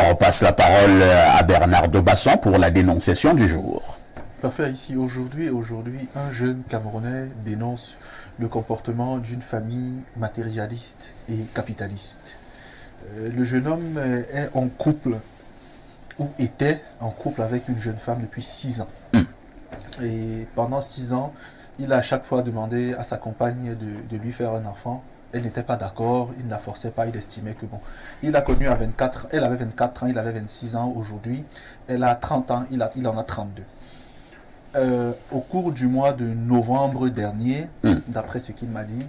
On passe la parole à Bernard Dobasson pour la dénonciation du jour. Parfait, ici aujourd'hui, un jeune Camerounais dénonce le comportement d'une famille matérialiste et capitaliste. Le jeune homme est en couple, ou était en couple avec une jeune femme depuis 6 ans. Et pendant 6 ans, il a à chaque fois demandé à sa compagne de lui faire un enfant. Elle n'était pas d'accord, il ne la forçait pas, il estimait que bon. Il a connu à 24, elle avait 24 ans, il avait 26 ans aujourd'hui. Elle a 30 ans, il en a 32. Au cours du mois de novembre dernier, d'après ce qu'il m'a dit,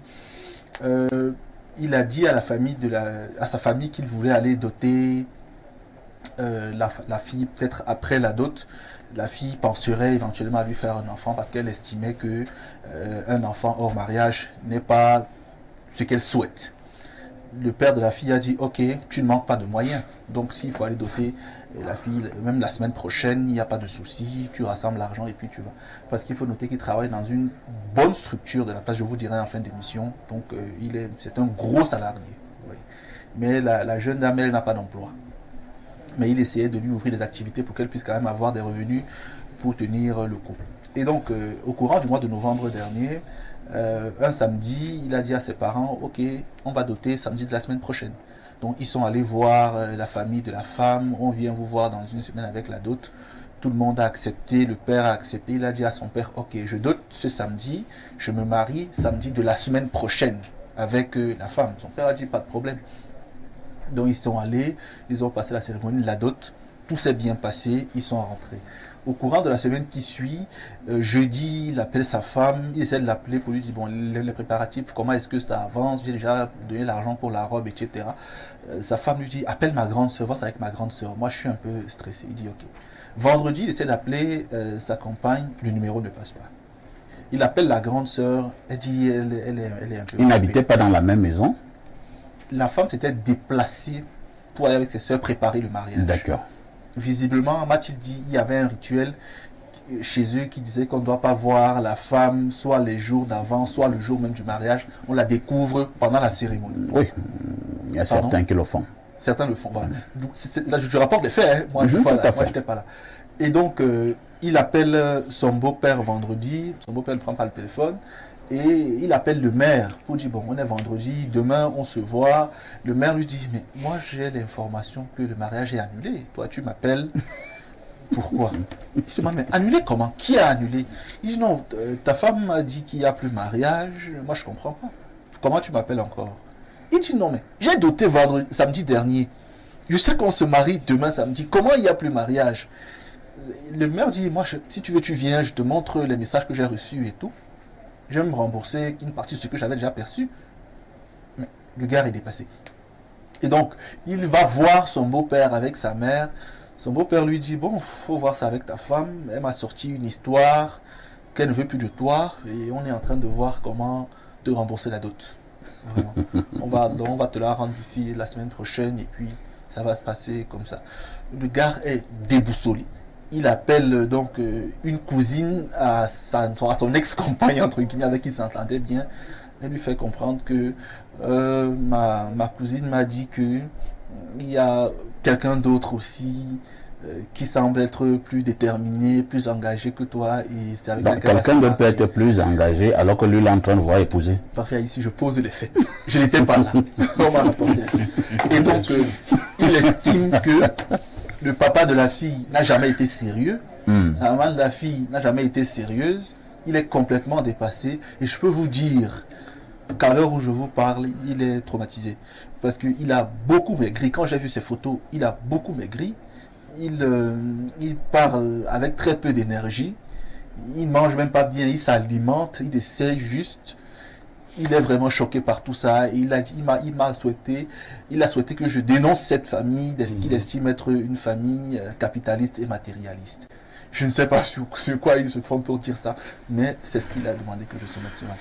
il a dit à sa famille qu'il voulait aller doter la fille, peut-être après la dot. La fille penserait éventuellement à lui faire un enfant parce qu'elle estimait que un enfant hors mariage n'est pas ce qu'elle souhaite. Le père de la fille a dit ok, tu ne manques pas de moyens, donc s'il faut aller doter la fille, même la semaine prochaine, il n'y a pas de souci, tu rassembles l'argent et puis tu vas. Parce qu'il faut noter qu'il travaille dans une bonne structure de la place, je vous dirai en fin d'émission, donc c'est un gros salarié. Oui. Mais la jeune dame, elle n'a pas d'emploi. Mais il essayait de lui ouvrir des activités pour qu'elle puisse quand même avoir des revenus pour tenir le couple. Et donc, au courant du mois de novembre dernier, un samedi, il a dit à ses parents, ok, on va doter samedi de la semaine prochaine. Donc, ils sont allés voir la famille de la femme, on vient vous voir dans une semaine avec la dot. Tout le monde a accepté, le père a accepté, il a dit à son père, ok, je dote ce samedi, je me marie samedi de la semaine prochaine avec la femme. Son père a dit, pas de problème. Donc ils sont allés, ils ont passé la cérémonie de la dot, tout s'est bien passé, ils sont rentrés. Au courant de la semaine qui suit, jeudi, il appelle sa femme, il essaie de l'appeler pour lui dire, bon, les préparatifs, comment est-ce que ça avance, j'ai déjà donné l'argent pour la robe, etc. Sa femme lui dit, appelle ma grande soeur, c'est avec ma grande soeur, moi je suis un peu stressé. Il dit, ok. Vendredi, il essaie d'appeler sa compagne, le numéro ne passe pas. Il appelle la grande soeur, elle dit, elle est un peu... Ils n'habitaient pas dans la même maison? La femme s'était déplacée pour aller avec ses soeurs préparer le mariage. D'accord. Visiblement, Mathilde dit il y avait un rituel chez eux qui disait qu'on ne doit pas voir la femme soit les jours d'avant, soit le jour même du mariage. On la découvre pendant la cérémonie. Oui, il y a certains qui le font. Certains le font, voilà. Là, je rapporte les faits, hein. Moi, je n'étais pas là. Et donc, il appelle son beau-père vendredi, son beau-père ne prend pas le téléphone. Et il appelle le maire pour dire, bon, on est vendredi, demain on se voit. Le maire lui dit, mais moi j'ai l'information que le mariage est annulé. Toi tu m'appelles, pourquoi? Je demande, mais annulé comment? Qui a annulé? Il dit, non, ta femme m'a dit qu'il n'y a plus mariage. Moi je comprends pas. Comment tu m'appelles encore? Il dit, non mais j'ai doté samedi dernier. Je sais qu'on se marie demain samedi. Comment il n'y a plus mariage? Le maire dit, moi si tu veux tu viens, je te montre les messages que j'ai reçus et tout. Je vais me rembourser une partie de ce que j'avais déjà perçu. Mais le gars est dépassé. Et donc, il va voir son beau-père avec sa mère. Son beau-père lui dit, bon, faut voir ça avec ta femme. Elle m'a sorti une histoire qu'elle ne veut plus de toi. Et on est en train de voir comment te rembourser la dot. On va te la rendre d'ici la semaine prochaine. Et puis, ça va se passer comme ça. Le gars est déboussolé. Il appelle donc une cousine à son ex-compagne, entre guillemets, avec qui il s'entendait bien. Elle lui fait comprendre que ma cousine m'a dit qu'il y a quelqu'un d'autre aussi qui semble être plus déterminé, plus engagé que toi. Et c'est avec quelqu'un d'autre peut être plus engagé alors que lui, il est en train de voir épouser. Parfait, ici je pose les faits. Je n'étais pas là. On m'a rapporté les faits. Et donc, il estime que le papa de la fille n'a jamais été sérieux. La maman de la fille n'a jamais été sérieuse. Il est complètement dépassé. Et je peux vous dire qu'à l'heure où je vous parle, il est traumatisé. Parce qu'il a beaucoup maigri. Quand j'ai vu ses photos, il a beaucoup maigri. Il parle avec très peu d'énergie. Il mange même pas bien. Il s'alimente. Il essaie juste. Il est vraiment choqué par tout ça. Il a souhaité que je dénonce cette famille, qu'il estime être une famille capitaliste et matérialiste. Je ne sais pas sur quoi ils se font pour dire ça, mais c'est ce qu'il a demandé que je soumette ce matin.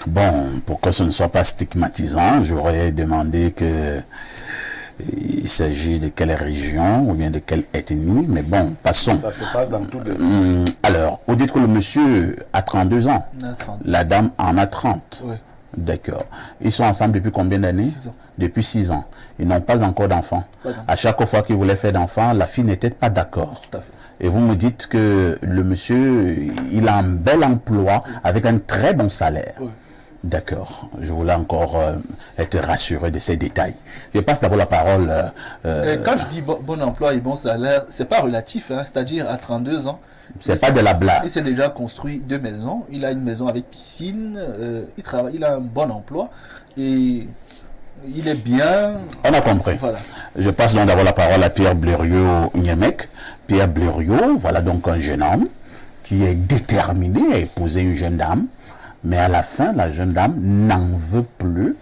Bon, pour que ce ne soit pas stigmatisant, j'aurais demandé que il s'agit de quelle région ou bien de quelle ethnie, mais bon, passons. Ça se passe dans tout le... Alors, vous dites que le monsieur a 32 ans, a 30. La dame en a 30. Oui. D'accord. Ils sont ensemble depuis combien d'années? 6 ans. Depuis 6 ans. Ils n'ont pas encore d'enfants. À chaque fois qu'ils voulaient faire d'enfants, la fille n'était pas d'accord. Tout à fait. Et vous me dites que le monsieur, il a un bel emploi avec un très bon salaire. Oui. D'accord. Je voulais encore être rassuré de ces détails. Je passe d'abord la parole. Quand je dis bon emploi et bon salaire, c'est pas relatif, hein, c'est-à-dire à 32 ans. C'est pas de la blague. Il s'est déjà construit 2 maisons. Il a une maison avec piscine. Il travaille. Il a un bon emploi et il est bien. On a compris. Voilà. Je passe donc d'abord la parole à Pierre Blériot-Niemek. Pierre Blériot, voilà donc un jeune homme qui est déterminé à épouser une jeune dame. Mais à la fin, la jeune dame n'en veut plus.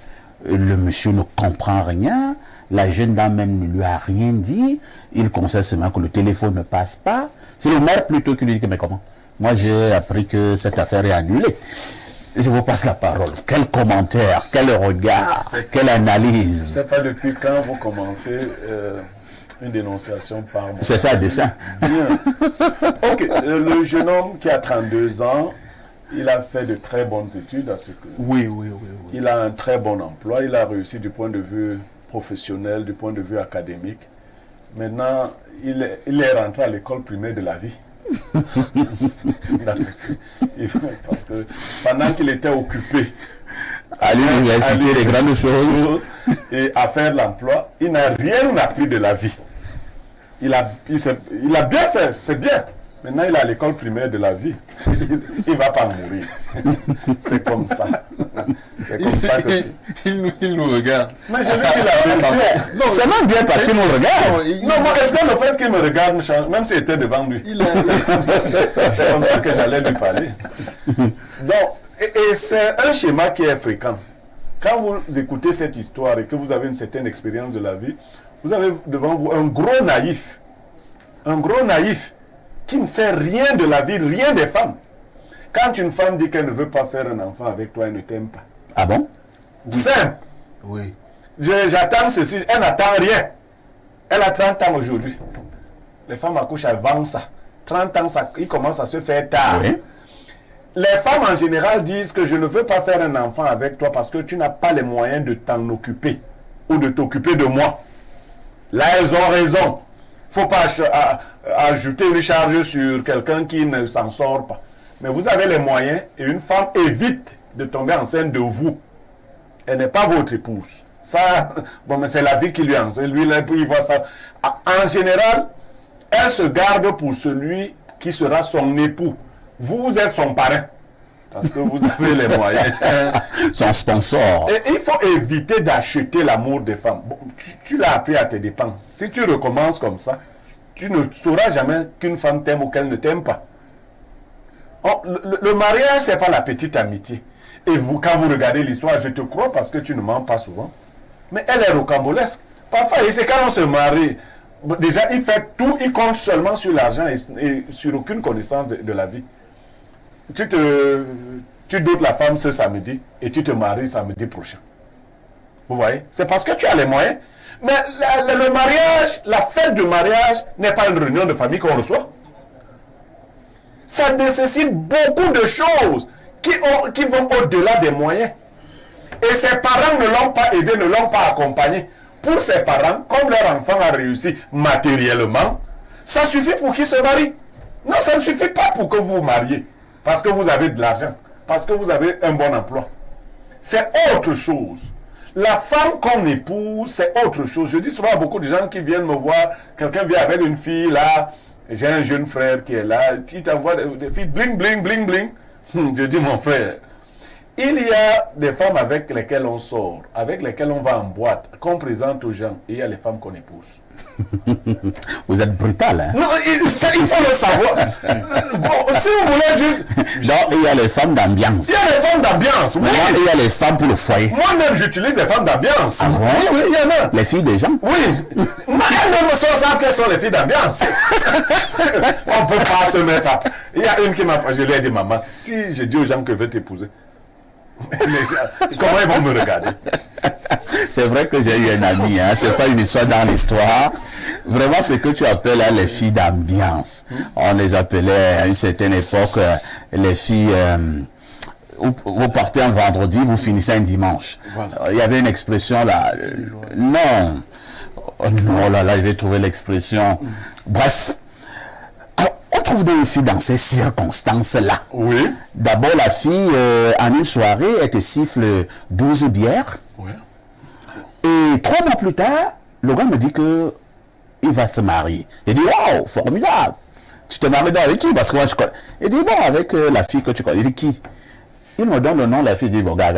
Le monsieur ne comprend rien. La jeune dame même ne lui a rien dit. Il constate seulement que le téléphone ne passe pas. C'est le maire plutôt qui lui dit que mais comment? Moi j'ai appris que cette affaire est annulée. Je vous passe la parole. Quel commentaire, quel regard, quelle analyse. Je ne sais pas depuis quand vous commencez une dénonciation par mois. C'est fait à dessein. Bien. Ok, le jeune homme qui a 32 ans, il a fait de très bonnes études à ce que. Oui. Il a un très bon emploi, il a réussi du point de vue professionnel, du point de vue académique. Maintenant, il est rentré à l'école primaire de la vie. Parce que pendant qu'il était occupé à l'université des grandes choses et à faire l'emploi, il n'a rien appris de la vie. Il a bien fait, c'est bien. Maintenant, il est à l'école primaire de la vie. Il ne va pas mourir. C'est comme ça. C'est comme ça que c'est. Il nous regarde. Mais je lui dis la vérité. C'est même bien parce qu'il nous regarde. Non, moi, est-ce que le fait qu'il me regarde me change, même s'il était devant lui? C'est comme ça que j'allais lui parler. Donc, et c'est un schéma qui est fréquent. Quand vous écoutez cette histoire et que vous avez une certaine expérience de la vie, vous avez devant vous un gros naïf. Un gros naïf qui ne sait rien de la vie, rien des femmes. Quand une femme dit qu'elle ne veut pas faire un enfant avec toi, elle ne t'aime pas. Ah bon? Simple. Oui. J'attends ceci, elle n'attend rien. Elle a 30 ans aujourd'hui. Les femmes accouchent avant ça. 30 ans, il commence à se faire tard. Oui. Les femmes en général disent que je ne veux pas faire un enfant avec toi parce que tu n'as pas les moyens de t'en occuper ou de t'occuper de moi. Là, elles ont raison. Il ne faut pas ajouter une charge sur quelqu'un qui ne s'en sort pas. Mais vous avez les moyens et une femme évite de tomber enceinte de vous. Elle n'est pas votre épouse. Ça, bon, mais c'est la vie qui lui enseigne. Lui, il voit ça. En général, elle se garde pour celui qui sera son époux. Vous êtes son parrain. Parce que vous avez les moyens. Son sponsor. Et il faut éviter d'acheter l'amour des femmes. Bon, tu l'as appris à tes dépenses. Si tu recommences comme ça, tu ne sauras jamais qu'une femme t'aime ou qu'elle ne t'aime pas. Oh, le mariage, ce n'est pas la petite amitié. Et vous, quand vous regardez l'histoire, je te crois parce que tu ne mens pas souvent. Mais elle est rocambolesque. Parfois, et c'est quand on se marie. Déjà, il fait tout, il compte seulement sur l'argent et sur aucune connaissance de la vie. Tu doutes la femme ce samedi et tu te maries samedi prochain. Vous voyez? C'est parce que tu as les moyens. Mais le mariage, la fête du mariage n'est pas une réunion de famille qu'on reçoit. Ça nécessite beaucoup de choses qui vont au-delà des moyens. Et ses parents ne l'ont pas aidé, ne l'ont pas accompagné. Pour ses parents, comme leur enfant a réussi matériellement, ça suffit pour qu'ils se marient. Non, ça ne suffit pas pour que vous vous mariez. Parce que vous avez de l'argent. Parce que vous avez un bon emploi. C'est autre chose. La femme qu'on épouse, c'est autre chose. Je dis souvent à beaucoup de gens qui viennent me voir, quelqu'un vient avec une fille là, j'ai un jeune frère qui est là, il t'envoie des filles bling, bling, bling, bling. Je dis mon frère, il y a des femmes avec lesquelles on sort, avec lesquelles on va en boîte, qu'on présente aux gens, et il y a les femmes qu'on épouse. Vous êtes brutal, hein? Non, il faut le savoir. Bon, si vous voulez juste... Genre, il y a les femmes d'ambiance. Il y a les femmes d'ambiance, oui. Maintenant, il y a les femmes pour le foyer. Moi-même, j'utilise des femmes d'ambiance. Ah bon? Oui, il y en a. Les filles des gens? Oui. Mais elles-mêmes savent quelles sont les filles d'ambiance. On ne peut pas se mettre à... Il y a une qui m'a... Je lui ai dit, maman, si je dis aux gens que je veux t'épouser, comment ils vont me regarder? C'est vrai que j'ai eu un ami, hein, c'est pas une histoire dans l'histoire. Vraiment, ce que tu appelles là, les filles d'ambiance. On les appelait à une certaine époque les filles vous partez un vendredi, vous finissez un dimanche. Voilà. Il y avait une expression là. Non. Oh non, là, je vais trouver l'expression. Bref. Alors, on trouve deux filles dans ces circonstances-là. Oui. D'abord, la fille, en une soirée, elle te siffle 12 bières. Oui. Et 3 mois plus tard, le gars me dit que il va se marier. Il dit, waouh, formidable. Tu te maries avec qui? Parce que moi, je connais. Il dit, bon, avec la fille que tu connais. Il dit, qui? Il me donne le nom, la fille dit, bon, gars,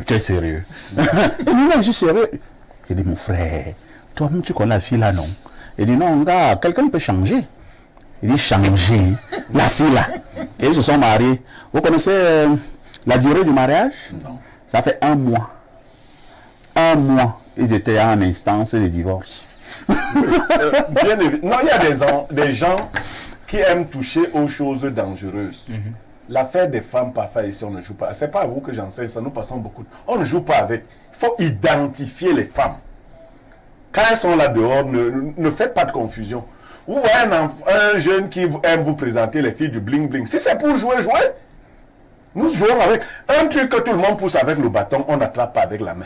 tu es sérieux. Il dit, non, je suis sérieux. Il dit, mon frère, toi-même, tu connais la fille là, non? Il dit, non, gars, quelqu'un peut changer. Il dit, changer la fille là. Et ils se sont mariés. Vous connaissez la durée du mariage? Non. Ça fait 1 mois. 1 mois. Ils étaient en instance de divorce. Bien évidemment. Non, il y a des gens qui aiment toucher aux choses dangereuses. L'affaire des femmes, parfois, ici, on ne joue pas. C'est pas à vous que j'enseigne ça, nous passons beaucoup. On ne joue pas avec. Il faut identifier les femmes. Quand elles sont là dehors, ne faites pas de confusion. Vous voyez un jeune qui aime vous présenter les filles du bling-bling. Si c'est pour jouer, jouez. Nous jouons avec un truc que tout le monde pousse avec le bâton, on n'attrape pas avec la main.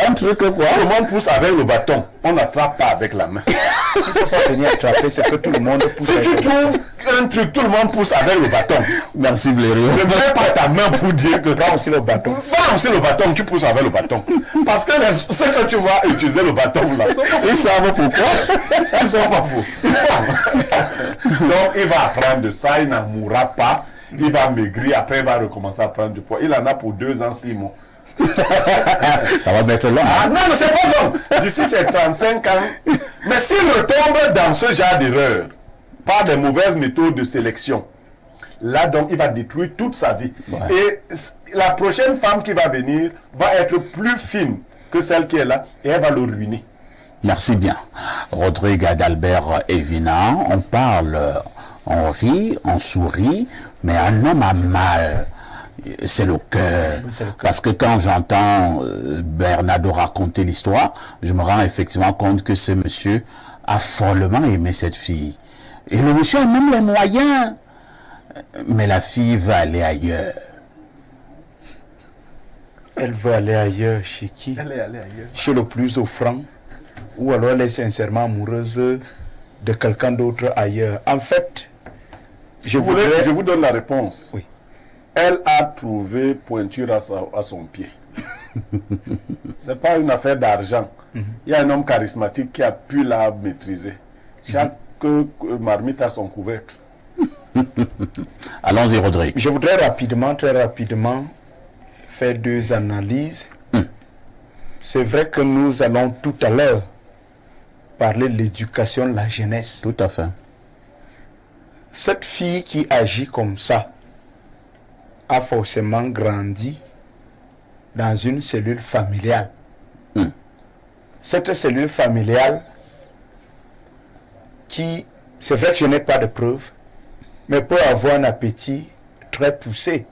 Un truc quoi? Tout le monde pousse avec le bâton, on n'attrape pas avec la main. Il ne faut pas venir attraper ce que tout le monde pousse. Si tu trouves un truc, tout le monde pousse avec le bâton. Merci Blériot. Ne mets pas ta main pour dire que Prends aussi le bâton. va aussi le bâton, tu pousses avec le bâton. Parce que ce que tu vas utiliser le bâton là, Ils savent pourquoi. ils sont pas fous. Donc il va apprendre de ça, il n'en mourra pas. Il va maigrir, après il va recommencer à prendre du poids. Il en a pour 2 ans, 6 mois. Ça va mettre long. Ah non, mais c'est pas long. D'ici c'est 35 ans. Mais s'il retombe dans ce genre d'erreur, par des mauvaises méthodes de sélection, là donc il va détruire toute sa vie. Ouais. Et la prochaine femme qui va venir va être plus fine que celle qui est là et elle va le ruiner. Merci bien. Rodrigue Adalbert Evina, on parle, on rit, on sourit, mais un homme a mal. C'est le cœur. Parce que quand j'entends Bernardo raconter l'histoire, je me rends effectivement compte que ce monsieur a follement aimé cette fille. Et le monsieur a même les moyens. Mais la fille veut aller ailleurs. Elle veut aller ailleurs chez qui? Elle est allée ailleurs. Chez le plus offrant? Ou alors elle est sincèrement amoureuse de quelqu'un d'autre ailleurs? En fait, je Je vous donne la réponse. Oui. Elle a trouvé pointure à son pied. C'est pas une affaire d'argent. Il y a un homme charismatique qui a pu la maîtriser. Chaque marmite a son couvercle. Allons-y, Rodrigue. Je voudrais très rapidement, faire 2 analyses. C'est vrai que nous allons tout à l'heure parler de l'éducation de la jeunesse. Tout à fait. Cette fille qui agit comme ça a forcément grandi dans une cellule familiale. Cette cellule familiale qui, c'est vrai que je n'ai pas de preuves, mais peut avoir un appétit très poussé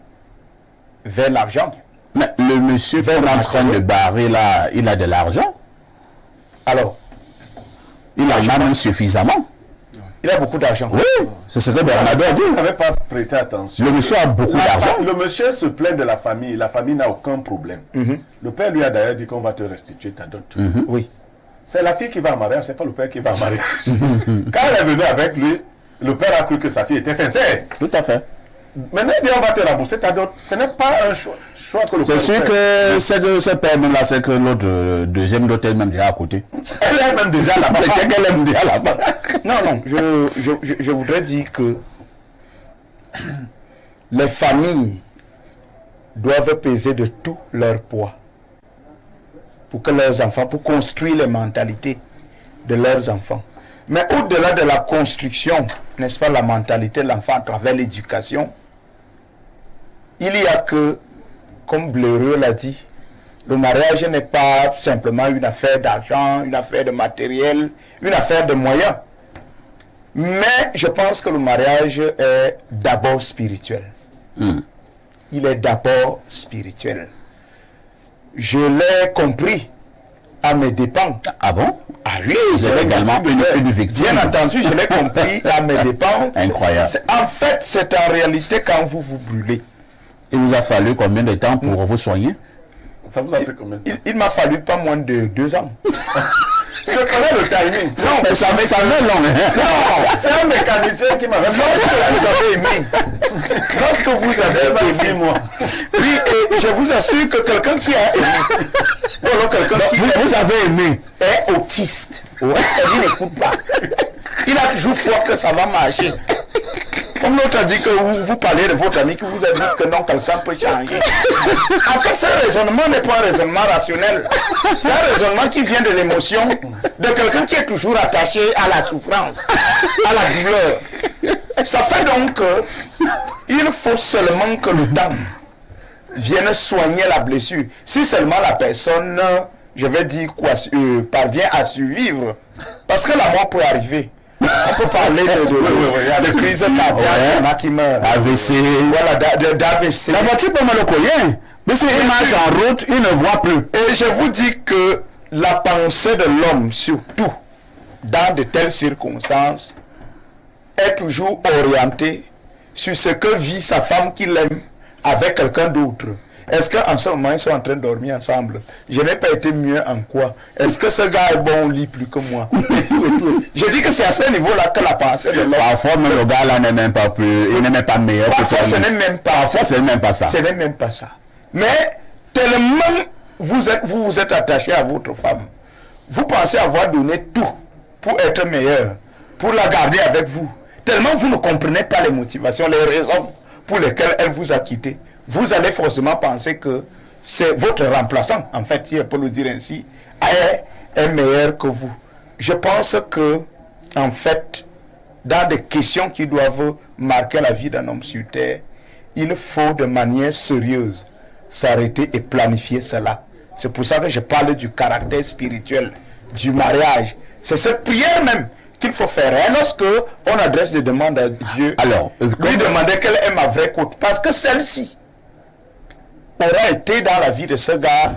vers l'argent. Mais le monsieur qu'on est en train de barrer là, il a de l'argent. Alors, Il en a même suffisamment. il a beaucoup d'argent. Oui, c'est ce que Bernardo a dit. Vous n'avez pas prêté attention. Le monsieur a beaucoup d'argent. Le monsieur se plaint de la famille. La famille n'a aucun problème. Le père lui a d'ailleurs dit qu'on va te restituer ta dot. Oui. C'est la fille qui va en mariage, c'est pas le père qui va en mariage. Quand elle est venue avec lui, le père a cru que sa fille était sincère. Tout à fait. Maintenant, il dit on va te rembourser ta dot. Ce n'est pas un choix que le père C'est sûr fait. que c'est de ce père-là, c'est que l'autre deuxième dot est même déjà à côté. Elle est même déjà là-bas. C'est qu'elle aime déjà là-bas. Non, je voudrais dire que les familles doivent peser de tout leur poids pour que leurs enfants, pour construire les mentalités de leurs enfants. Mais au-delà de la construction, n'est-ce pas, la mentalité de l'enfant à travers l'éducation, il y a que, comme Blériot l'a dit, le mariage n'est pas simplement une affaire d'argent, une affaire de matériel, une affaire de moyens. Mais je pense que le mariage est d'abord spirituel. Il est d'abord spirituel. Je l'ai compris à mes dépens. Ah bon? Ah oui, Vous êtes également une victime. Bien entendu, je l'ai compris à mes dépens. Incroyable. En fait, c'est en réalité quand vous vous brûlez. Il vous a fallu combien de temps pour vous soigner? Ça vous a pris combien de temps? Il m'a fallu pas moins de 2 ans. Je connais le timing. Non, mais ça met long. Non, c'est un mécanicien qui m'a répondu. Lorsque vous avez aimé, Ça, 6 mois. oui, et je vous assure que quelqu'un qui a aimé, quelqu'un qui Vous avez aimé. est autiste, il n'écoute pas. Il a toujours foi que ça va marcher. Comme l'autre a dit que vous parlez de votre ami qui vous a dit que non, quelqu'un peut changer. En fait, ce raisonnement n'est pas un raisonnement rationnel. C'est un raisonnement qui vient de l'émotion de quelqu'un qui est toujours attaché à la souffrance, à la douleur. Ça fait donc qu'il faut seulement que le temps vienne soigner la blessure. Si seulement la personne, je vais dire quoi, parvient à survivre. Parce que la mort peut arriver. On peut parler de crise cardiaque, il y en a qui meurent. AVC. Voilà, d'AVC. La voiture peut me le coller. Mais si il marche en route, il ne voit plus. Et je vous dis que la pensée de l'homme, surtout dans de telles circonstances, est toujours orientée sur ce que vit sa femme qu'il aime avec quelqu'un d'autre. Est-ce qu'en ce moment, ils sont en train de dormir ensemble? Je n'ai pas été mieux en quoi? Est-ce que ce gars est bon au lit plus que moi? Et tout, et tout. Je dis que c'est à ce niveau-là que la pensée de l'homme... Parfois, même le gars là n'est même pas plus. Il n'est même pas meilleur. Parfois, ce n'est même pas... Parfois, ce n'est même pas ça. Ce n'est même pas ça. Mais tellement vous êtes attaché à votre femme, vous pensez avoir donné tout pour être meilleur, pour la garder avec vous. Tellement vous ne comprenez pas les motivations, les raisons pour lesquelles elle vous a quitté. Vous allez forcément penser que c'est votre remplaçant, en fait, si on peut le dire ainsi, est meilleur que vous. Je pense que, en fait, dans des questions qui doivent marquer la vie d'un homme sur terre, il faut de manière sérieuse s'arrêter et planifier cela. C'est pour ça que je parle du caractère spirituel, du mariage. C'est cette prière même qu'il faut faire. Et lorsque on adresse des demandes à Dieu, Alors, lui demander quelle est ma vraie côte. Parce que celle-ci aura été dans la vie de ce gars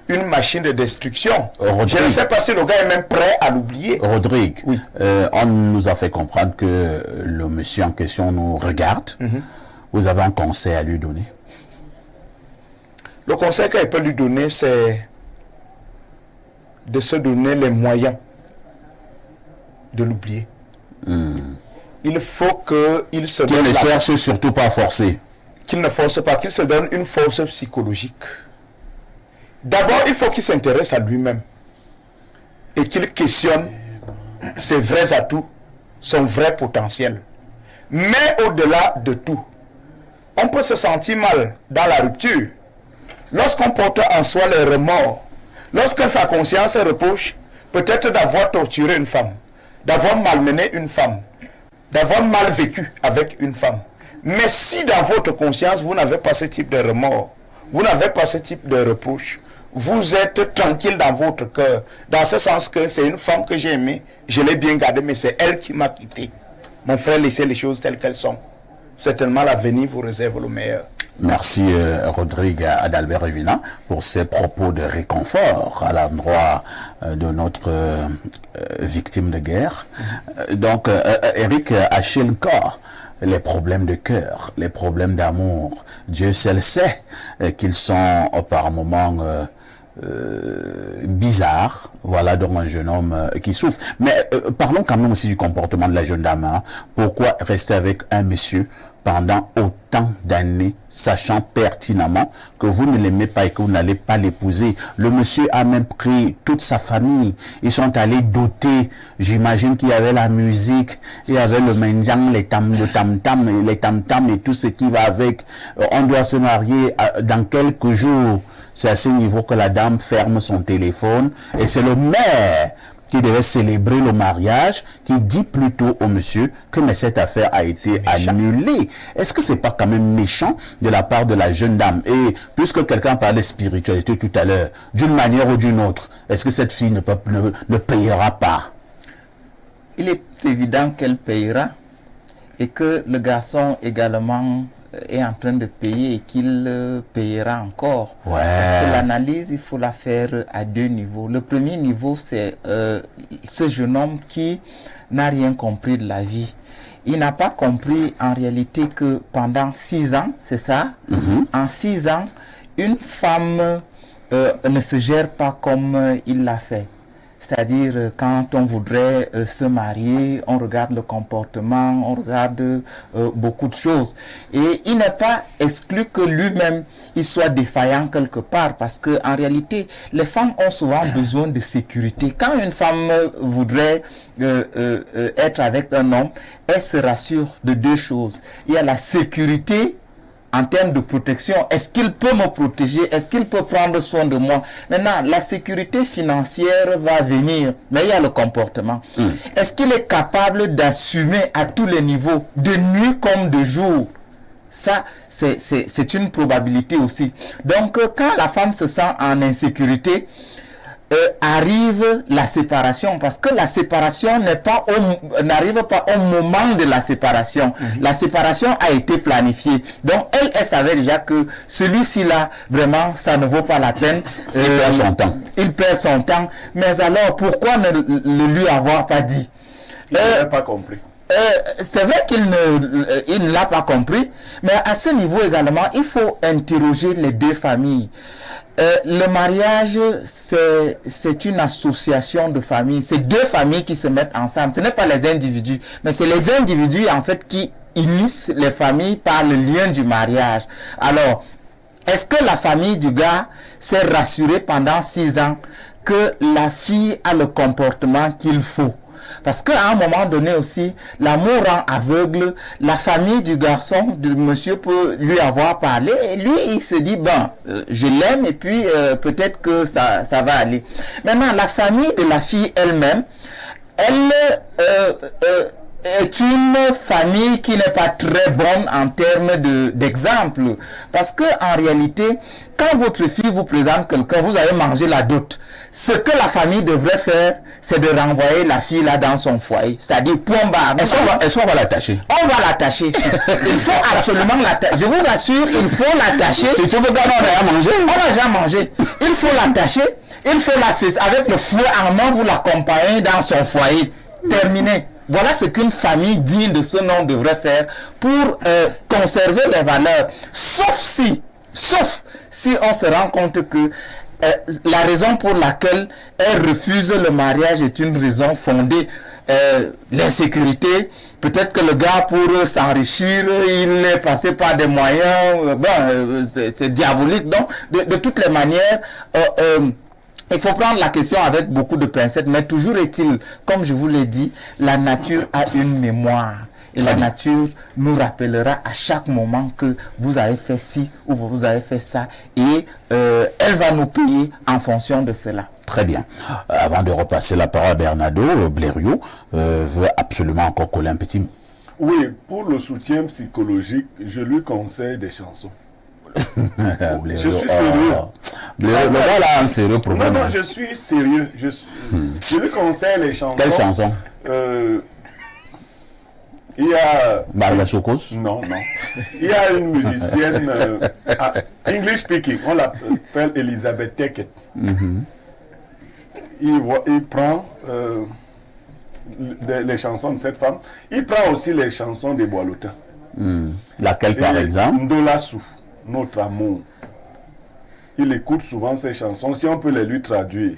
une machine de destruction. Je ne sais pas si le gars est même prêt à l'oublier. Rodrigue, Oui. On nous a fait comprendre que le monsieur en question nous regarde. Vous avez un conseil à lui donner? Le conseil qu'il peut lui donner, c'est de se donner les moyens de l'oublier. Il faut qu'il se Qu'il donne ne cherche surtout pas à forcer. qu'il ne force pas, qu'il se donne une force psychologique. D'abord, il faut qu'il s'intéresse à lui-même et qu'il questionne ses vrais atouts, son vrai potentiel. Mais au-delà de tout, on peut se sentir mal dans la rupture lorsqu'on porte en soi les remords, lorsque sa conscience reproche peut-être d'avoir torturé une femme, d'avoir malmené une femme, d'avoir mal vécu avec une femme. Mais si dans votre conscience, vous n'avez pas ce type de remords, vous n'avez pas ce type de reproche, vous êtes tranquille dans votre cœur, dans ce sens que c'est une femme que j'ai aimée, je l'ai bien gardée, mais c'est elle qui m'a quitté. Mon frère, laissez les choses telles qu'elles sont. Certainement, l'avenir vous réserve le meilleur. Merci Rodrigue Adalbert Revina pour ces propos de réconfort à l'endroit de notre victime de guerre. Donc, Eric Achille encore, les problèmes de cœur, les problèmes d'amour, Dieu seul sait qu'ils sont par moments bizarres. Voilà donc un jeune homme qui souffre. Mais parlons quand même aussi du comportement de la jeune dame. Hein. Pourquoi rester avec un monsieur pendant autant d'années, sachant pertinemment que vous ne l'aimez pas et que vous n'allez pas l'épouser? Le monsieur a même pris toute sa famille. Ils sont allés doter. J'imagine qu'il y avait la musique, il y avait le menjang, le tam-tam, les tam-tam et tout ce qui va avec. On doit se marier dans quelques jours. C'est à ce niveau que la dame ferme son téléphone et c'est le maire qui devait célébrer le mariage, qui dit plutôt au monsieur que mais cette affaire a été annulée. Est-ce que c'est pas quand même méchant de la part de la jeune dame? Et puisque quelqu'un parlait de spiritualité tout à l'heure, d'une manière ou d'une autre, est-ce que cette fille ne payera pas? Il est évident qu'elle payera et que le garçon également est en train de payer et qu'il payera encore. Ouais. Parce que l'analyse, il faut la faire à 2 niveaux. Le premier niveau, c'est ce jeune homme qui n'a rien compris de la vie. Il n'a pas compris en réalité que pendant 6 ans, c'est ça, en 6 ans, une femme ne se gère pas comme il l'a fait. C'est-à-dire, quand on voudrait se marier, on regarde le comportement, on regarde beaucoup de choses. Et il n'est pas exclu que lui-même, il soit défaillant quelque part, parce que en réalité, les femmes ont souvent besoin de sécurité. Quand une femme voudrait être avec un homme, elle se rassure de 2 choses. Il y a la sécurité en termes de protection. Est-ce qu'il peut me protéger? Est-ce qu'il peut prendre soin de moi? Maintenant, la sécurité financière va venir, mais il y a le comportement. Est-ce qu'il est capable d'assumer à tous les niveaux, de nuit comme de jour? Ça, c'est une probabilité aussi. Donc, quand la femme se sent en insécurité, arrive la séparation, parce que la séparation n'arrive pas au moment de la séparation. La séparation a été planifiée. Donc elle savait déjà que celui-ci là, vraiment, ça ne vaut pas la peine. Il perd son temps. Il perd son temps. Mais alors, pourquoi ne lui avoir pas dit? Il n'a pas compris. C'est vrai qu'il ne l'a pas compris, mais à ce niveau également, il faut interroger les 2 familles. Le mariage, c'est une association de familles. C'est 2 familles qui se mettent ensemble. Ce n'est pas les individus, mais c'est les individus en fait qui unissent les familles par le lien du mariage. Alors, est-ce que la famille du gars s'est rassurée pendant 6 ans que la fille a le comportement qu'il faut? Parce qu'à un moment donné aussi, l'amour rend aveugle. La famille du garçon, du monsieur, peut lui avoir parlé. Et lui, il se dit, je l'aime et puis peut-être que ça va aller. Maintenant, la famille de la fille elle-même, elle est une famille qui n'est pas très bonne en termes d'exemple. Parce que en réalité, quand votre fille vous présente quelqu'un, vous allez manger la dot. Ce que la famille devrait faire, c'est de renvoyer la fille là dans son foyer. C'est-à-dire, point barre. Est-ce qu'on va l'attacher? On va l'attacher. Il faut absolument l'attacher. Je vous assure, il faut l'attacher. Si tu veux gagner, on a déjà mangé. On a déjà mangé. Il faut l'attacher. Il faut la faire avec le fouet en main, vous l'accompagnez dans son foyer. Terminé. Voilà ce qu'une famille digne de ce nom devrait faire pour conserver les valeurs. Sauf si on se rend compte que la raison pour laquelle elle refuse le mariage est une raison fondée. L'insécurité, peut-être que le gars, pour s'enrichir, il est passé par des moyens, c'est diabolique. Donc, de toutes les manières, il faut prendre la question avec beaucoup de pincettes, mais toujours est-il, comme je vous l'ai dit, la nature a une mémoire. Et la nature nous rappellera à chaque moment que vous avez fait ci ou vous avez fait ça. Et elle va nous payer en fonction de cela. Très bien. Avant de repasser la parole à Bernardo, Blériot veut absolument encore coller un petit mot. Oui, pour le soutien psychologique, je lui conseille des chansons. Je suis sérieux. Le gars là a un sérieux problème. Non, je suis sérieux. Je lui conseille les chansons. Quelle chanson? Il y a... Maria Sokos? Non. Il y a une musicienne English speaking, on l'appelle Elizabeth Tackett. Il prend les chansons de cette femme. Il prend aussi les chansons des Bois-Lotins. Laquelle par exemple? Ndolassou, notre amour. Il écoute souvent ces chansons, si on peut les lui traduire.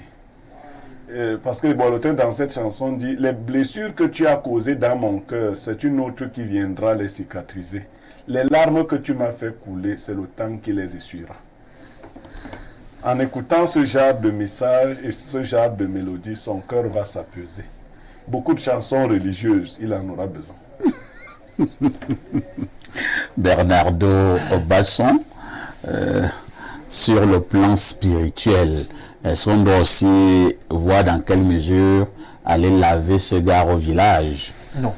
Parce que Bois-Lottin dans cette chanson dit: les blessures que tu as causées dans mon cœur, c'est une autre qui viendra les cicatriser. Les larmes que tu m'as fait couler, c'est le temps qui les essuiera. En écoutant ce genre de messages et ce genre de mélodies, son cœur va s'apaiser. Beaucoup de chansons religieuses, il en aura besoin. Bernardo Basson, sur le plan spirituel, est-ce qu'on doit aussi voir dans quelle mesure aller laver ce gars au village? Non.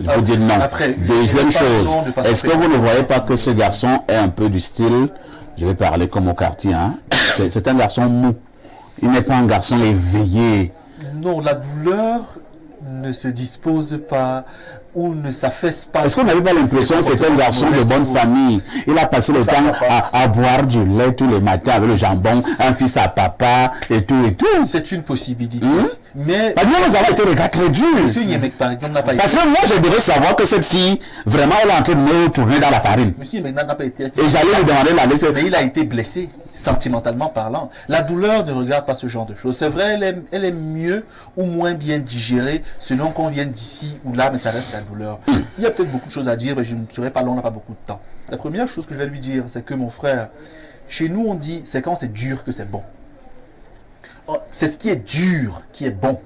Je vous dis non. Après, deuxième chose, de est-ce que vous ne voyez pas que ce garçon est un peu du style, je vais parler comme au quartier, hein? C'est un garçon mou. Il n'est pas un garçon éveillé. Non, la douleur ne se dispose pas ou ne s'affaisse pas. Est-ce qu'on n'avait pas l'impression que c'est un garçon de bonne famille? Il a passé le temps à boire du lait tous les matins avec le jambon, un fils à papa et tout et tout. C'est une possibilité. Mais nous avons été des gars très durs. Monsieur Niemek, par exemple, n'a pas été... Parce que moi, je devrais savoir que cette fille, vraiment, elle est en train de me tourner dans la farine. Monsieur Niemek n'a pas été... Et j'allais lui demander la laisser. Mais il a été blessé, sentimentalement parlant. La douleur ne regarde pas ce genre de choses. C'est vrai, elle est mieux ou moins bien digérée selon qu'on vienne d'ici ou là, mais ça reste la douleur. Il y a peut-être beaucoup de choses à dire, mais je ne serai pas long, on n'a pas beaucoup de temps. La première chose que je vais lui dire, c'est que mon frère, chez nous, on dit, c'est quand c'est dur que c'est bon. C'est ce qui est dur qui est bon.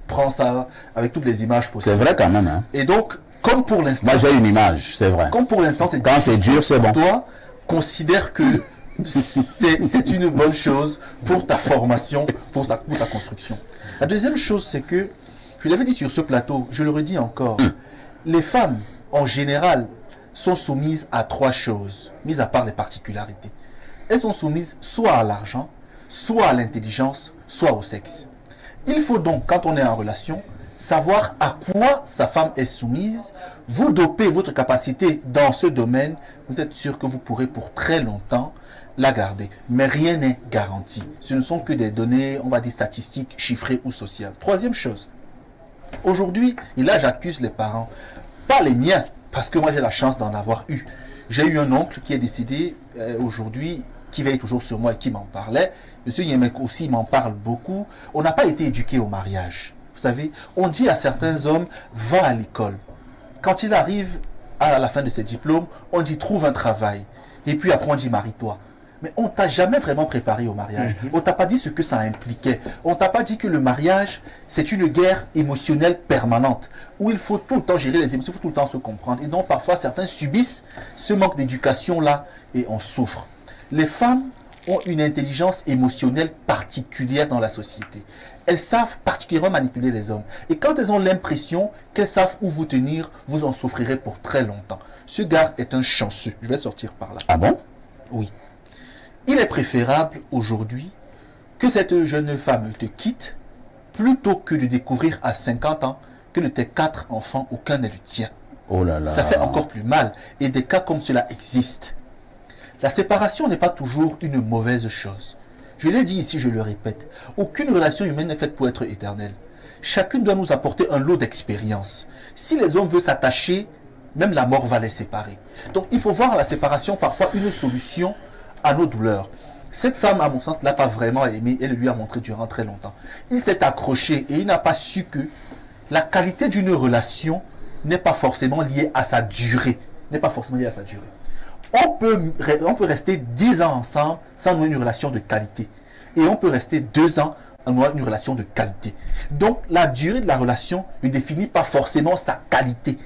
Prends ça avec toutes les images possibles. C'est vrai quand même. Hein. Et donc, comme pour l'instant... Moi, j'ai une image, c'est vrai. Comme pour l'instant, c'est quand c'est dur, c'est bon. Toi, considère que c'est une bonne chose pour ta formation, pour ta construction. La deuxième chose, c'est que, je l'avais dit sur ce plateau, je le redis encore, les femmes, en général, sont soumises à 3 choses, mis à part les particularités. Elles sont soumises soit à l'argent, soit à l'intelligence, soit au sexe. Il faut donc, quand on est en relation, savoir à quoi sa femme est soumise. Vous dopez votre capacité dans ce domaine, vous êtes sûr que vous pourrez pour très longtemps la garder. Mais rien n'est garanti. Ce ne sont que des données, on va dire, statistiques, chiffrées ou sociales. Troisième chose, aujourd'hui, et là j'accuse les parents, pas les miens, parce que moi j'ai la chance d'en avoir eu. J'ai eu un oncle qui est décédé aujourd'hui, qui veille toujours sur moi et qui m'en parlait. Monsieur Yemek aussi m'en parle beaucoup. On n'a pas été éduqué au mariage. Vous savez, on dit à certains hommes, va à l'école. Quand il arrive à la fin de ses diplômes, on dit, trouve un travail. Et puis après, on dit, marie-toi. Mais on t'a jamais vraiment préparé au mariage. On t'a pas dit ce que ça impliquait. On t'a pas dit que le mariage, c'est une guerre émotionnelle permanente, où il faut tout le temps gérer les émotions, il faut tout le temps se comprendre. Et donc, parfois, certains subissent ce manque d'éducation-là et on souffre. Les femmes ont une intelligence émotionnelle particulière dans la société. Elles savent particulièrement manipuler les hommes. Et quand elles ont l'impression qu'elles savent où vous tenir, vous en souffrirez pour très longtemps. Ce gars est un chanceux. Je vais sortir par là. Ah bon? Oui. Il est préférable aujourd'hui que cette jeune femme te quitte plutôt que de découvrir à 50 ans que de tes 4 enfants, aucun n'est le tien. Oh là là. Ça fait encore plus mal. Et des cas comme cela existent. La séparation n'est pas toujours une mauvaise chose. Je l'ai dit ici, je le répète. Aucune relation humaine n'est faite pour être éternelle. Chacune doit nous apporter un lot d'expérience. Si les hommes veulent s'attacher, même la mort va les séparer. Donc il faut voir la séparation parfois une solution à nos douleurs. Cette femme, à mon sens, ne l'a pas vraiment aimé et le lui a montré durant très longtemps. Il s'est accroché et il n'a pas su que la qualité d'une relation n'est pas forcément liée à sa durée. On peut rester 10 ans ensemble sans nouer une relation de qualité. Et on peut rester 2 ans en nouant une relation de qualité. Donc, la durée de la relation ne définit pas forcément sa qualité.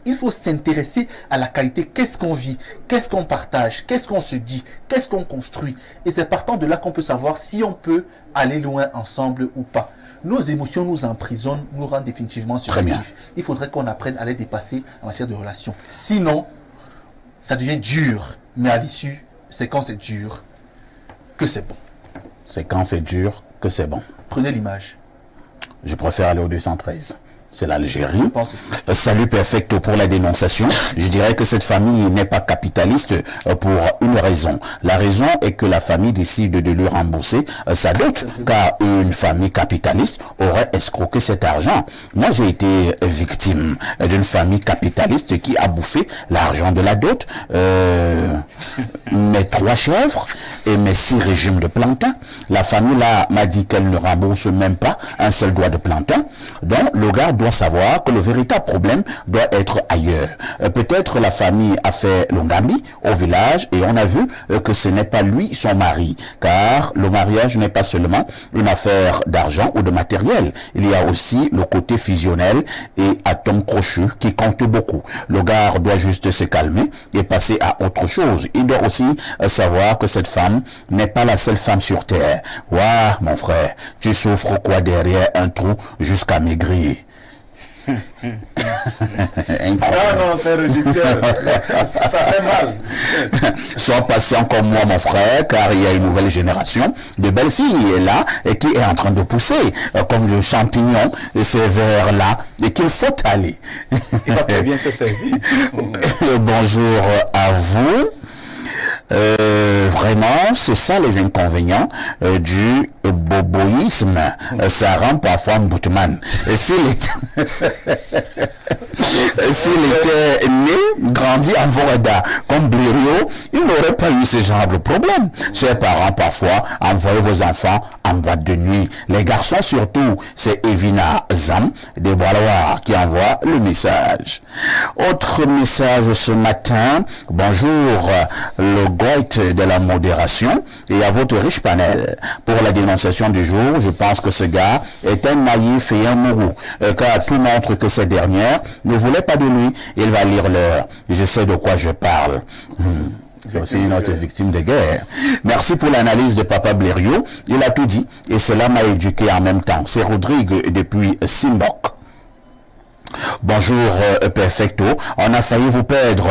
Il faut s'intéresser à la qualité. Qu'est-ce qu'on vit? Qu'est-ce qu'on partage? Qu'est-ce qu'on se dit? Qu'est-ce qu'on construit? Et c'est partant de là qu'on peut savoir si on peut aller loin ensemble ou pas. Nos émotions nous emprisonnent, nous rendent définitivement subjectifs. Il faudrait qu'on apprenne à les dépasser en matière de relation. Sinon, ça devient dur, mais à l'issue, c'est quand c'est dur que c'est bon. C'est quand c'est dur que c'est bon. Prenez l'image. Je préfère aller au 213. C'est l'Algérie. Je pense aussi. Salut perfecto pour la dénonciation. Je dirais que cette famille n'est pas capitaliste pour une raison. La raison est que la famille décide de lui rembourser sa dot, car une famille capitaliste aurait escroqué cet argent. Moi, j'ai été victime d'une famille capitaliste qui a bouffé l'argent de la dot, mes 3 chèvres et mes 6 régimes de plantain. La famille là m'a dit qu'elle ne rembourse même pas un seul doigt de plantain. Donc, le gars doit savoir que le véritable problème doit être ailleurs. Peut-être la famille a fait l'ongambi au village et on a vu que ce n'est pas lui son mari, car le mariage n'est pas seulement une affaire d'argent ou de matériel. Il y a aussi le côté fusionnel et atome crochu qui compte beaucoup. Le gars doit juste se calmer et passer à autre chose. Il doit aussi savoir que cette femme n'est pas la seule femme sur terre. Ouah, mon frère, tu souffres quoi derrière un trou jusqu'à maigrir? Incroyable. Non, c'est réducteur. Ça fait mal. Sois patient comme moi, mon frère, car il y a une nouvelle génération de belles filles là et qui est en train de pousser comme le champignon. Et c'est vers là et qu'il faut aller. Il va très bien se servir. Bonjour à vous. Vraiment, c'est ça les inconvénients du boboïsme. Ça rend parfois un boutman. Et s'il était né, grandi en Voreda comme Blériot, il n'aurait pas eu ce genre de problème. Chers parents, parfois, envoyez vos enfants en boîte de nuit. Les garçons surtout, c'est Evina Zam des Bois qui envoie le message. Autre message ce matin. Bonjour, le goït de la modération et à votre riche panel. Pour la dénonciation du jour, je pense que ce gars est un naïf et un mourou, car tout montre que cette dernière ne voulait pas de lui. Il va lire l'heure. Je sais de quoi je parle. C'est aussi une autre victime de guerre. Merci pour l'analyse de Papa Blériot. Il a tout dit et cela m'a éduqué en même temps. C'est Rodrigue depuis Simbok. Bonjour Perfecto, on a failli vous perdre,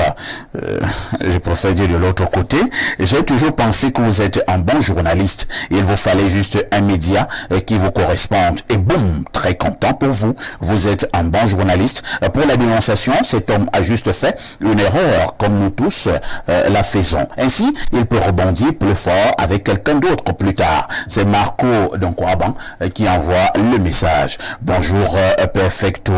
je préfère dire de l'autre côté. J'ai toujours pensé que vous êtes un bon journaliste. Il vous fallait juste un média qui vous corresponde. Et boum, très content pour vous. Vous êtes un bon journaliste. Pour la dénonciation, cet homme a juste fait une erreur, comme nous tous la faisons. Ainsi, il peut rebondir plus fort avec quelqu'un d'autre plus tard. C'est Marco Donkwaban qui envoie le message. Bonjour Perfecto.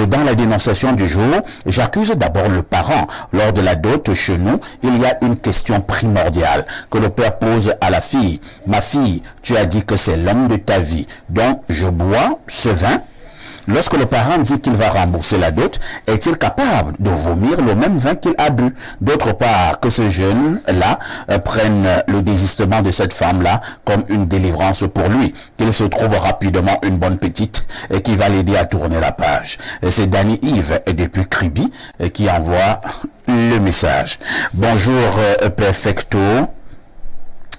Dans la dénonciation du jour, j'accuse d'abord le parent. Lors de la dot chez nous, il y a une question primordiale que le père pose à la fille. Ma fille, tu as dit que c'est l'homme de ta vie, donc je bois ce vin. Lorsque le parent dit qu'il va rembourser la dot, est-il capable de vomir le même vin qu'il a bu? D'autre part, que ce jeune-là prenne le désistement de cette femme-là comme une délivrance pour lui, qu'il se trouve rapidement une bonne petite et qui va l'aider à tourner la page. C'est Danny Yves depuis Kribi qui envoie le message. Bonjour Perfecto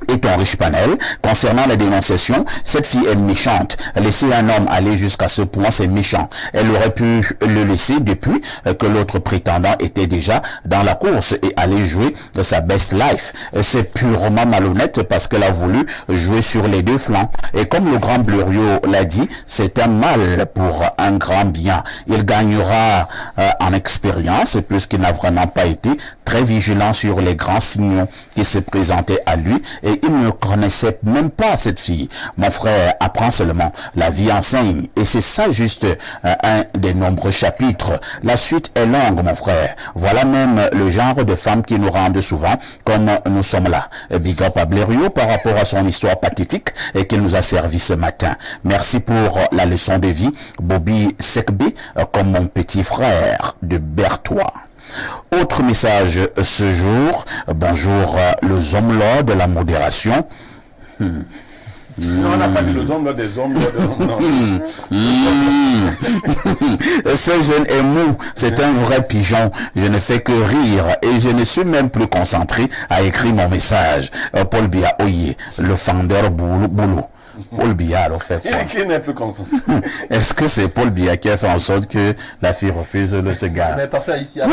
et ton riche panel. Concernant la dénonciation, cette fille est méchante. Laisser un homme aller jusqu'à ce point, c'est méchant. Elle aurait pu le laisser depuis que l'autre prétendant était déjà dans la course et aller jouer sa best life. C'est purement malhonnête parce qu'elle a voulu jouer sur les deux flancs. Et comme le grand Blériot l'a dit, c'est un mal pour un grand bien. Il gagnera en expérience puisqu'il n'a vraiment pas été très vigilant sur les grands signaux qui se présentaient à lui et il ne connaissait même pas cette fille. Mon frère apprend seulement, la vie enseigne et c'est ça juste un des nombreux chapitres. La suite est longue, mon frère. Voilà même le genre de femmes qui nous rendent souvent comme nous sommes là. Big up à Blériot par rapport à son histoire pathétique et qu'il nous a servi ce matin. Merci pour la leçon de vie. Bobby Sekbi comme mon petit frère de Berthois. Autre message ce jour. Bonjour les hommes là de la modération. Non, on n'a pas dit les hommes là des hommes. Ce jeune est mou, c'est un vrai pigeon. Je ne fais que rire et je ne suis même plus concentré à écrire mon message. Paul Biya Oye, le fendeur boulot. Paul Biya a fait quoi? Qui n'est plus concentré? Est-ce que c'est Paul Biya qui a fait en sorte que la fille refuse le cigare? Mais parfait, ici, Vous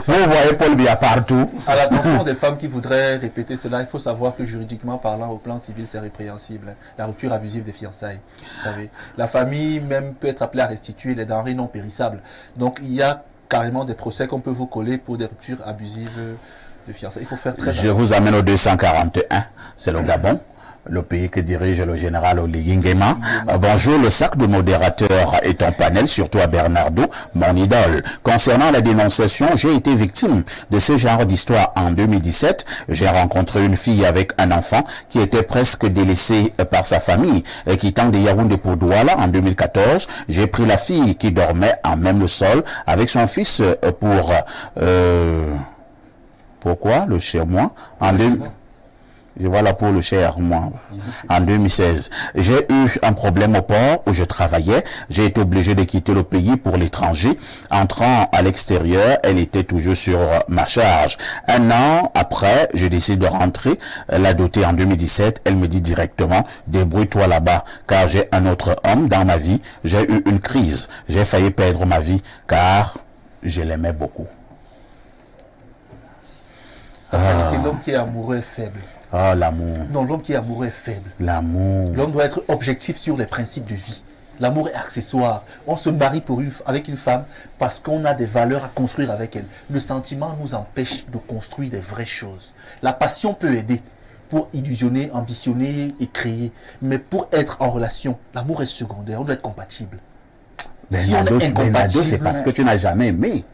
voyez Paul Biya partout. à l'attention des femmes qui voudraient répéter cela, il faut savoir que juridiquement parlant, au plan civil, c'est répréhensible. La rupture abusive des fiançailles, vous savez. La famille même peut être appelée à restituer les denrées non périssables. Donc il y a carrément des procès qu'on peut vous coller pour des ruptures abusives de fiançailles. Il faut faire très attention. Je vous amène au 241, c'est le Gabon. Le pays que dirige le général Oli Nguema. Bonjour, le sac de modérateur est en panel, surtout à Bernardo, mon idole. Concernant la dénonciation, j'ai été victime de ce genre d'histoire en 2017. J'ai rencontré une fille avec un enfant qui était presque délaissé par sa famille, quittant de Yaoundé pour Douala en 2014. J'ai pris la fille qui dormait en même le sol avec son fils pourquoi le chez moi en Je vois là pour le cher, moi, en 2016. J'ai eu un problème au port où je travaillais. J'ai été obligé de quitter le pays pour l'étranger. Entrant à l'extérieur, elle était toujours sur ma charge. Un an après, je décide de rentrer. La dotée en 2017, elle me dit directement, débrouille-toi là-bas, car j'ai un autre homme dans ma vie. J'ai eu une crise. J'ai failli perdre ma vie, car je l'aimais beaucoup. C'est l'homme qui est amoureux est faible. Ah, l'amour. Non, l'homme qui est amoureux est faible. L'amour. L'homme doit être objectif sur les principes de vie. L'amour est accessoire. On se marie avec une femme parce qu'on a des valeurs à construire avec elle. Le sentiment nous empêche de construire des vraies choses. La passion peut aider pour illusionner, ambitionner et créer. Mais pour être en relation, l'amour est secondaire. On doit être compatible. Si on est Bernardo, c'est parce que tu n'as jamais aimé.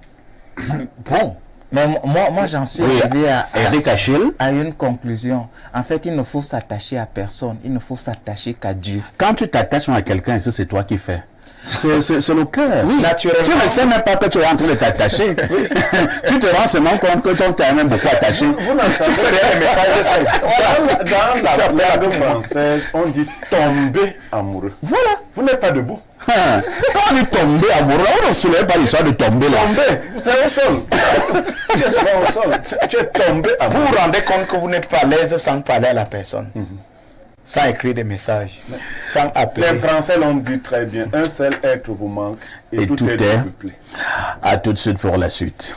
Bon. Mais moi j'en suis Oui, arrivé Eric Achille. à une conclusion. En fait, il ne faut s'attacher à personne. Il ne faut s'attacher qu'à Dieu. Quand tu t'attaches à quelqu'un, c'est toi qui fais. C'est le cœur. Oui, naturellement. Tu ne sais même pas que tu es en train de t'attacher. Tu te rends seulement compte que ton t'es même beaucoup attaché. Vous n'entendez ferais un message dans la langue française, on dit tomber amoureux. Voilà. Vous n'êtes pas debout. Quand on est tombé amoureux, on ne se soulève pas l'histoire de tomber là. Tomber, c'est au sol. Tu es souvent au sol. Tu es tombé Vous amoureux. vous rendez compte que vous n'êtes pas à l'aise sans parler à la personne, sans écrire des messages, sans appeler. Les Français l'ont dit très bien. Un seul être vous manque et, Et tout tout est est. peuplé. À tout de suite pour la suite.